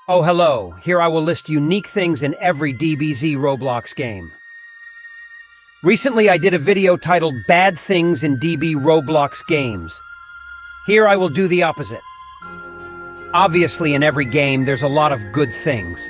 Oh, hello. Here I will list unique things in every DBZ Roblox game. Recently, I did a video titled Bad Things in DB Roblox Games. Here I will do the opposite. Obviously, in every game, there's a lot of good things.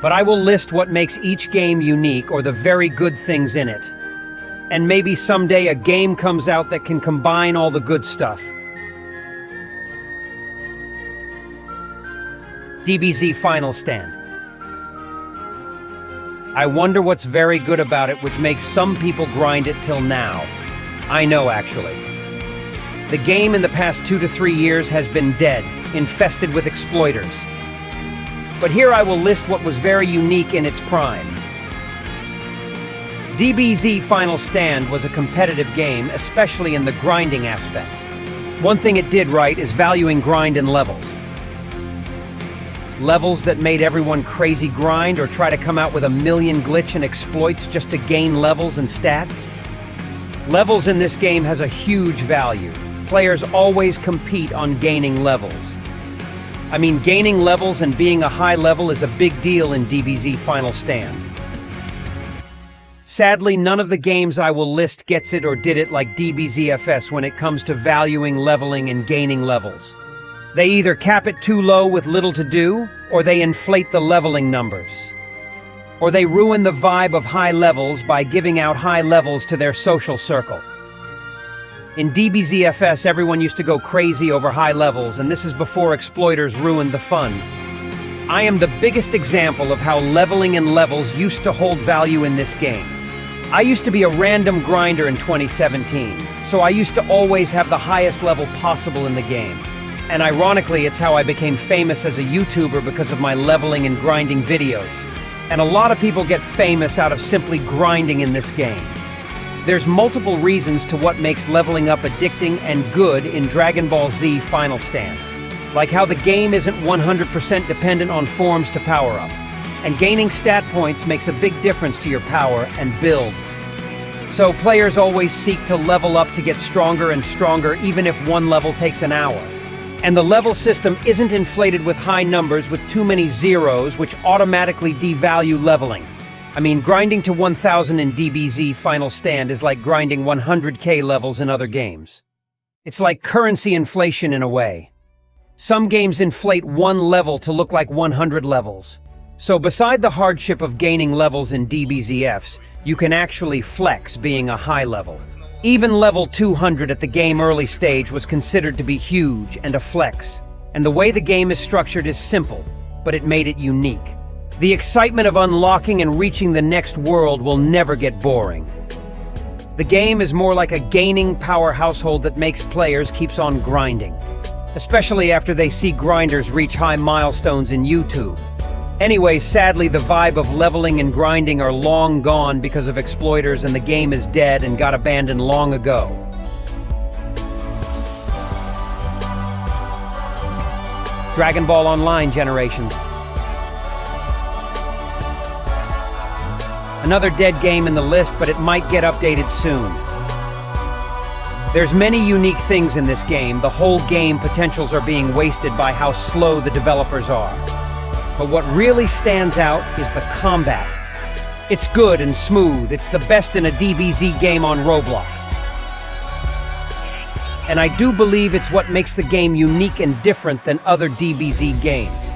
But I will list what makes each game unique or the very good things in it. And maybe someday a game comes out that can combine all the good stuff. DBZ Final Stand. I wonder what's very good about it which makes some people grind it till now. I know, actually. The game in the past 2 to 3 years has been dead, infested with exploiters. But here I will list what was very unique in its prime. DBZ Final Stand was a competitive game, especially in the grinding aspect. One thing it did right is valuing grind in levels. Levels that made everyone crazy grind or try to come out with a million glitch and exploits just to gain levels and stats. Levels in this game has a huge value. Players always compete on gaining levels. I mean, gaining levels and being a high level is a big deal in DBZ Final Stand. Sadly, none of the games I will list gets it or did it like DBZFS when it comes to valuing leveling and gaining levels. They either cap it too low with little to do, or they inflate the leveling numbers. Or they ruin the vibe of high levels by giving out high levels to their social circle. In DBZFS, everyone used to go crazy over high levels, and this is before exploiters ruined the fun. I am the biggest example of how leveling and levels used to hold value in this game. I used to be a random grinder in 2017, so I used to always have the highest level possible in the game. And ironically, it's how I became famous as a YouTuber because of my leveling and grinding videos. And a lot of people get famous out of simply grinding in this game. There's multiple reasons to what makes leveling up addicting and good in Dragon Ball Z Final Stand. Like how the game isn't 100% dependent on forms to power up. And gaining stat points makes a big difference to your power and build. So players always seek to level up to get stronger and stronger even if one level takes an hour. And the level system isn't inflated with high numbers with too many zeros, which automatically devalue leveling. I mean, grinding to 1000 in DBZ Final Stand is like grinding 100k levels in other games. It's like currency inflation in a way. Some games inflate one level to look like 100 levels. So beside the hardship of gaining levels in DBZFs, you can actually flex being a high level. Even level 200 at the game early stage was considered to be huge and a flex. And the way the game is structured is simple, but it made it unique. The excitement of unlocking and reaching the next world will never get boring. The game is more like a gaining power household that makes players keeps on grinding, especially after they see grinders reach high milestones in YouTube. Anyway, sadly, the vibe of leveling and grinding are long gone because of exploiters, and the game is dead and got abandoned long ago. Dragon Ball Online Generations. Another dead game in the list, but it might get updated soon. There's many unique things in this game. The whole game potentials are being wasted by how slow the developers are. But what really stands out is the combat. It's good and smooth. It's the best in a DBZ game on Roblox. And I do believe it's what makes the game unique and different than other DBZ games.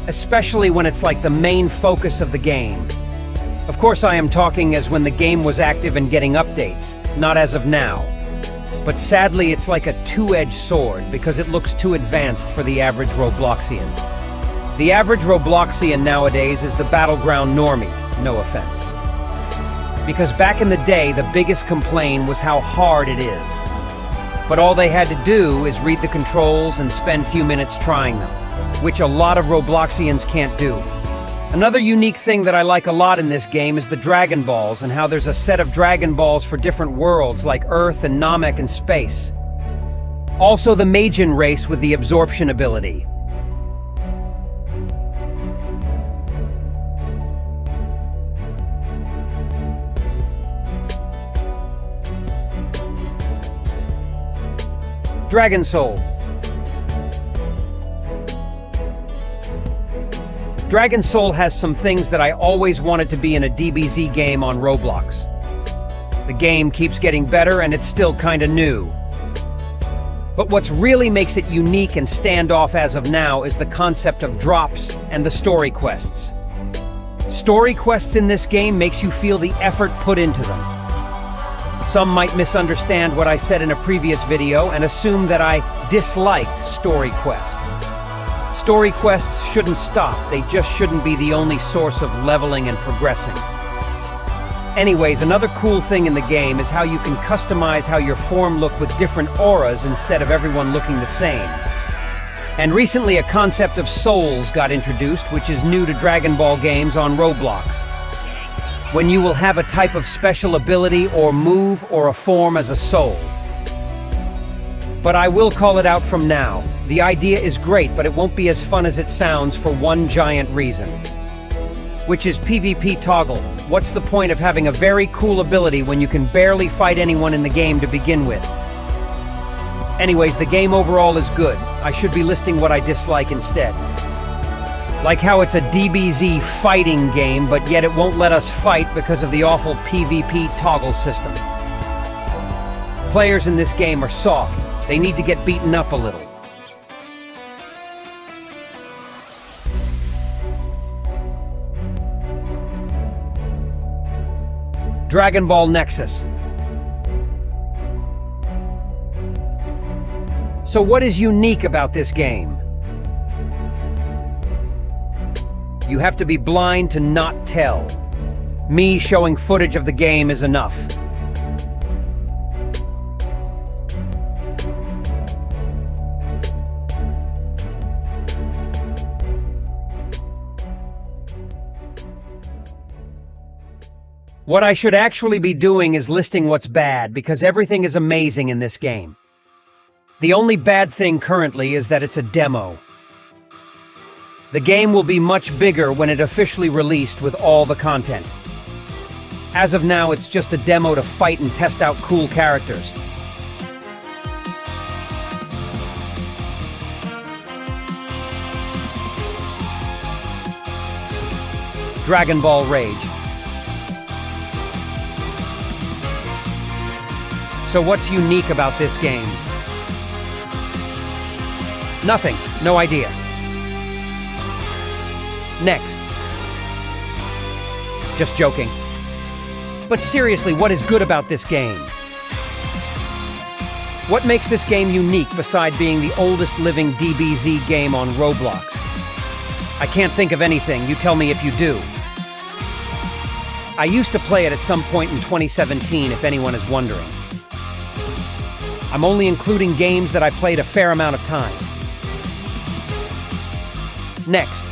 Especially when it's like the main focus of the game. Of course, I am talking as when the game was active and getting updates, not as of now. But sadly, it's like a two-edged sword because it looks too advanced for the average Robloxian. The average Robloxian nowadays is the battleground normie, no offense. Because back in the day, the biggest complaint was how hard it is. But all they had to do is read the controls and spend few minutes trying them, which a lot of Robloxians can't do. Another unique thing that I like a lot in this game is the Dragon Balls and how there's a set of Dragon Balls for different worlds like Earth and Namek and space. Also the Majin race with the absorption ability. Dragon Soul. Dragon Soul has some things that I always wanted to be in a DBZ game on Roblox. The game keeps getting better and it's still kinda new. But what's really makes it unique and stand off as of now is the concept of drops and the story quests. Story quests in this game makes you feel the effort put into them. Some might misunderstand what I said in a previous video and assume that I dislike story quests. Story quests shouldn't stop, they just shouldn't be the only source of leveling and progressing. Anyways, another cool thing in the game is how you can customize how your form look with different auras instead of everyone looking the same. And recently a concept of souls got introduced, which is new to Dragon Ball games on Roblox. When you will have a type of special ability or move or a form as a soul. But I will call it out from now. The idea is great, but it won't be as fun as it sounds for one giant reason. Which is PvP toggle. What's the point of having a very cool ability when you can barely fight anyone in the game to begin with? Anyways, the game overall is good. I should be listing what I dislike instead. Like how it's a DBZ fighting game, but yet it won't let us fight because of the awful PvP toggle system. Players in this game are soft. They need to get beaten up a little. Dragon Ball Nexus. So what is unique about this game? You have to be blind to not tell. Me showing footage of the game is enough. What I should actually be doing is listing what's bad, because everything is amazing in this game. The only bad thing currently is that it's a demo. The game will be much bigger when it officially released with all the content. As of now, it's just a demo to fight and test out cool characters. Dragon Ball Rage. So what's unique about this game? Nothing. No idea. Next. Just joking. But seriously, what is good about this game? What makes this game unique beside being the oldest living DBZ game on Roblox? I can't think of anything. You tell me if you do. I used to play it at some point in 2017, if anyone is wondering. I'm only including games that I played a fair amount of time. Next.